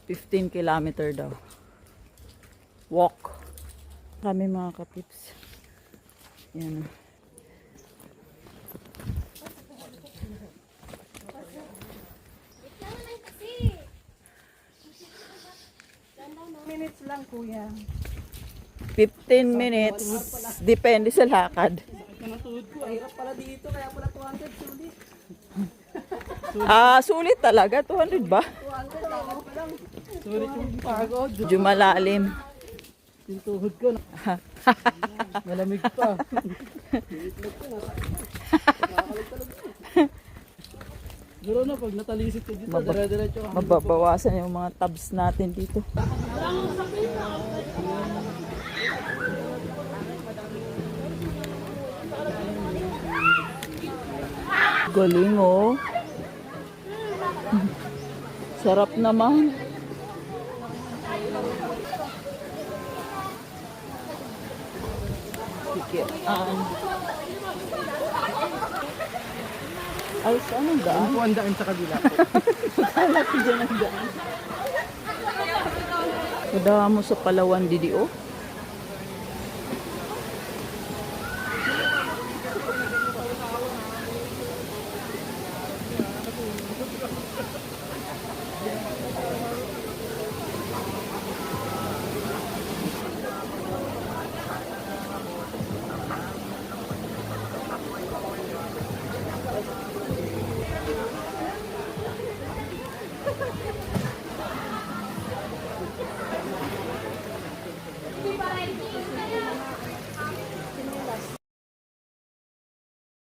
15 kilometer daw. Walk. Kami mga kapips. Yan. Minutes lang, kuya. 15 minutes. Depende sa lakad. Hirap pala dito, kaya pala 200 sulit. Sulit talaga. 200 ba? 200 lang. Sulit yung pagod. Medyo malalim. Yung tuhod ko. Malamig pa. Siguro na, pag natalisit ko dito, dire-diretso ka. Mababawasan yung mga tabs natin dito. Galing oh. Sarap naman. Kikian. Ay, saan ang daan? Ang daan sa kabila. Kala ko dyan ang daan. Kada mo sa Palawan, Didi oh.